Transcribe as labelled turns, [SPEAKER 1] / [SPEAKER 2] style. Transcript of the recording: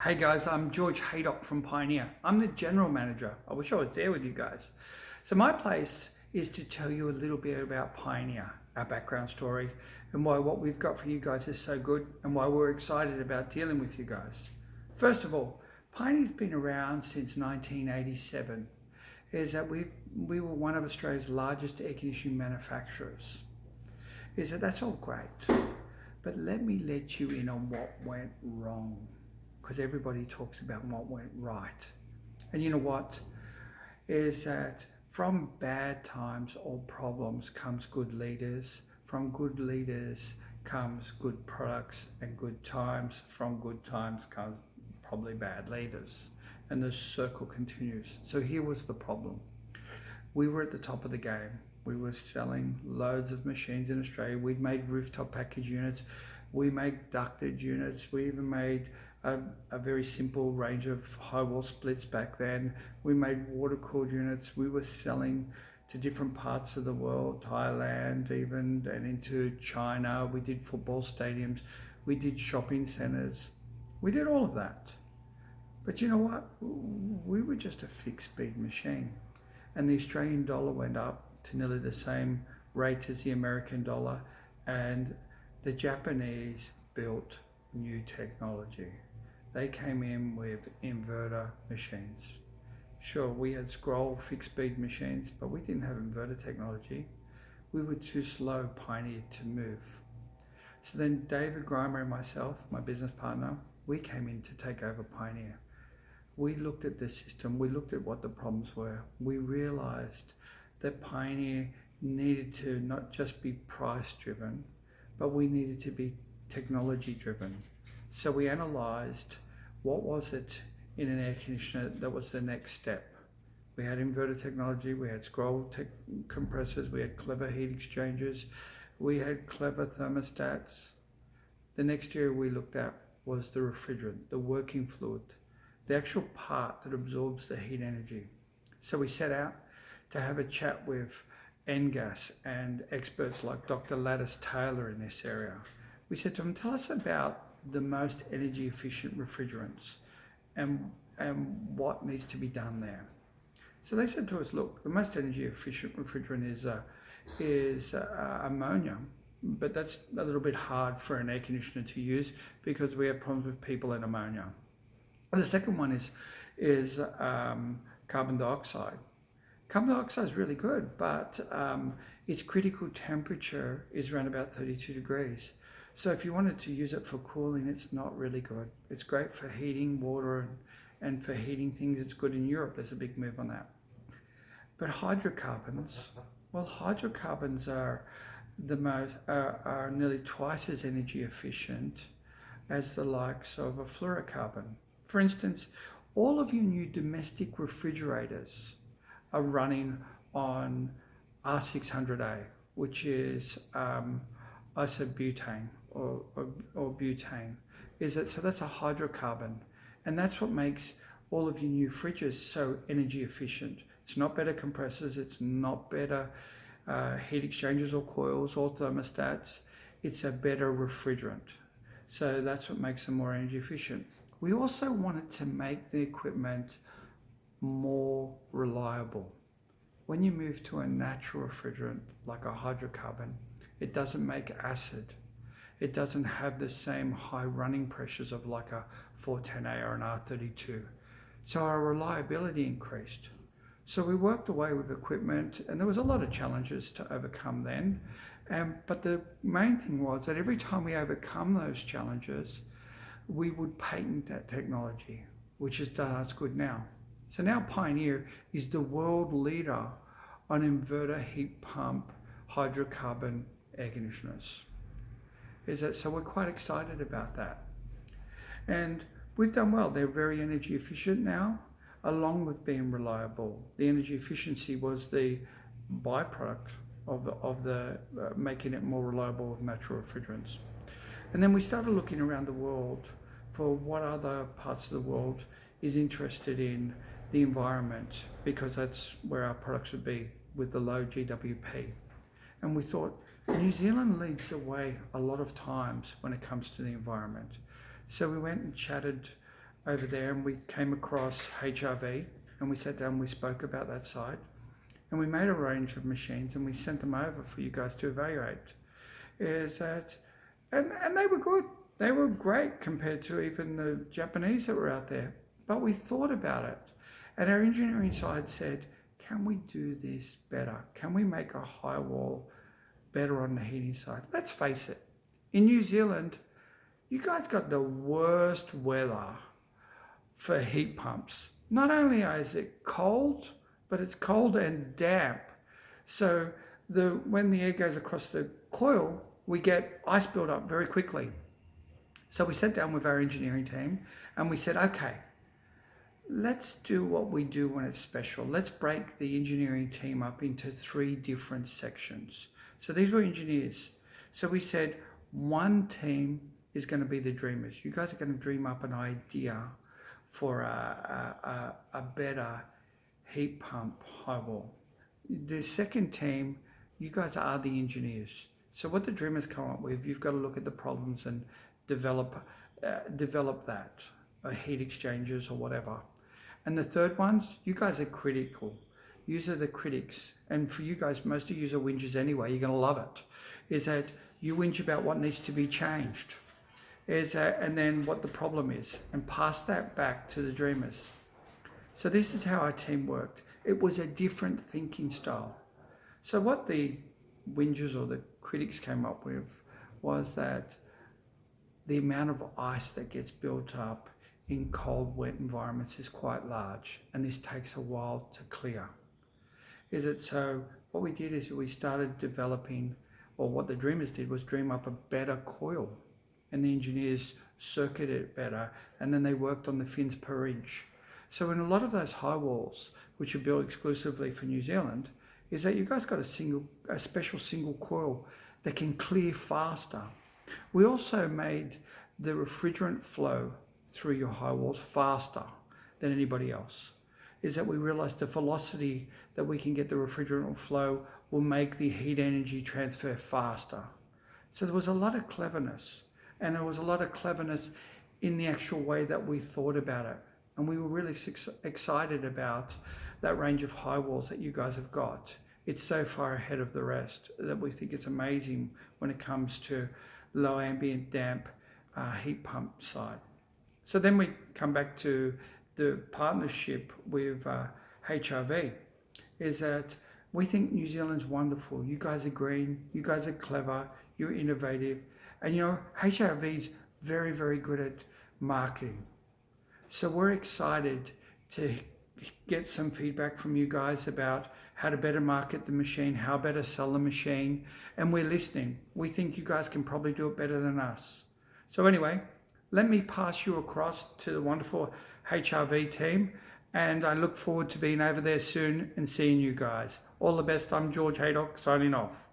[SPEAKER 1] Hey guys, I'm George Haydock from Pioneer. I'm the general manager. I wish I was there with you guys. So my place is to tell you a little bit about Pioneer, our background story, and why what we've got for you guys is so good and why we're excited about dealing with you guys. First of all, Pioneer's been around since 1987. Is that we were one of Australia's largest air conditioning manufacturers. That's all great. But let you in on what went wrong, because everybody talks about what went right. And you know what? Is that from bad times or problems comes good leaders. From good leaders comes good products, and good times. From good times comes probably bad leaders. And the circle continues. So here was the problem. We were at the top of the game. We were selling loads of machines in Australia. We'd made rooftop package units. We made ducted units. We even made a very simple range of high wall splits back then. We made water cooled units. We were selling to different parts of the world, Thailand even, and into China. We did football stadiums. We did shopping centers. We did all of that. But you know what? We were just a fixed speed machine. And the Australian dollar went up to nearly the same rate as the American dollar, and the Japanese built new technology. They came in with inverter machines. Sure, we had scroll fixed speed machines, but we didn't have inverter technology. We were too slow, Pioneer, to move. So then David Grimer and myself, my business partner, we came in to take over Pioneer. We looked at the system, we looked at what the problems were. We realized that Pioneer needed to not just be price driven, but we needed to be technology driven. So we analyzed what was it in an air conditioner that was the next step. We had inverter technology, we had scroll compressors, we had clever heat exchangers, we had clever thermostats. The next area we looked at was the refrigerant, the working fluid, the actual part that absorbs the heat energy. So we set out to have a chat with NGAS and experts like Dr. Lattice Taylor in this area. We said to them, tell us about the most energy efficient refrigerants and what needs to be done there. So they said to us, look, the most energy efficient refrigerant is ammonia, but that's a little bit hard for an air conditioner to use because we have problems with people and ammonia. The second one is carbon dioxide. Carbon dioxide is really good, but its critical temperature is around about 32 degrees. So if you wanted to use it for cooling, it's not really good. It's great for heating water and for heating things. It's good in Europe. There's a big move on that. But hydrocarbons, well, hydrocarbons are are nearly twice as energy efficient as the likes of a fluorocarbon. For instance, all of your new domestic refrigerators are running on R600A, which is isobutane or butane. So that's a hydrocarbon, and that's what makes all of your new fridges so energy efficient. It's not better compressors, it's not better heat exchangers or coils or thermostats. It's a better refrigerant. So that's what makes them more energy efficient. We also wanted to make the equipment more reliable. When you move to a natural refrigerant like a hydrocarbon, it doesn't make acid. It doesn't have the same high running pressures of like a 410A or an R32. So our reliability increased. So we worked away with equipment, and there was a lot of challenges to overcome then. But the main thing was that every time we overcome those challenges, we would patent that technology, which has done us good now. So now Pioneer is the world leader on inverter heat pump hydrocarbon air conditioners. So we're quite excited about that. And we've done well. They're very energy efficient now, along with being reliable. The energy efficiency was the byproduct of the making it more reliable with natural refrigerants. And then we started looking around the world for what other parts of the world is interested in the environment, because that's where our products would be with the low GWP. And we thought New Zealand leads the way a lot of times when it comes to the environment. So we went and chatted over there and we came across HRV and we sat down and we spoke about that site and we made a range of machines and we sent them over for you guys to evaluate. Is that, and they were good. They were great compared to even the Japanese that were out there. But we thought about it and our engineering side said, can we do this better? Can we make a high wall better on the heating side? Let's face it, in New Zealand, you guys got the worst weather for heat pumps. Not only is it cold, but it's cold and damp. So when the air goes across the coil, we get ice build up very quickly. So we sat down with our engineering team and we said, okay, let's do what we do when it's special. Let's break the engineering team up into 3 different sections. So these were engineers. So we said, one team is going to be the dreamers. You guys are going to dream up an idea for a better heat pump high wall. The second team, you guys are the engineers. So what the dreamers come up with, you've got to look at the problems and develop that, heat exchangers or whatever. And the third ones, you guys are critical. You are the critics. And for you guys, most of you are whingers anyway, you're going to love it. Is that you whinge about what needs to be changed. And then what the problem is. And pass that back to the dreamers. So this is how our team worked. It was a different thinking style. So what the whingers or the critics came up with was that the amount of ice that gets built up in cold, wet environments is quite large, and this takes a while to clear. So what we did is we started developing, or what the dreamers did was dream up a better coil, and the engineers circuited it better, and then they worked on the fins per inch. So in a lot of those high walls, which are built exclusively for New Zealand, is that you guys got a special single coil that can clear faster. We also made the refrigerant flow through your high walls faster than anybody else. Is that we realized the velocity that we can get the refrigerant flow will make the heat energy transfer faster. So there was a lot of cleverness, and there was a lot of cleverness in the actual way that we thought about it. And we were really excited about that range of high walls that you guys have got. It's so far ahead of the rest that we think it's amazing when it comes to low ambient damp heat pump side. So then we come back to the partnership with HRV, is that we think New Zealand's wonderful. You guys are green, you guys are clever, you're innovative, and you know, HRV's very, very good at marketing. So we're excited to get some feedback from you guys about how to better market the machine, how better sell the machine, and we're listening. We think you guys can probably do it better than us. So anyway, let me pass you across to the wonderful HRV team, and I look forward to being over there soon and seeing you guys. All the best. I'm George Haydock signing off.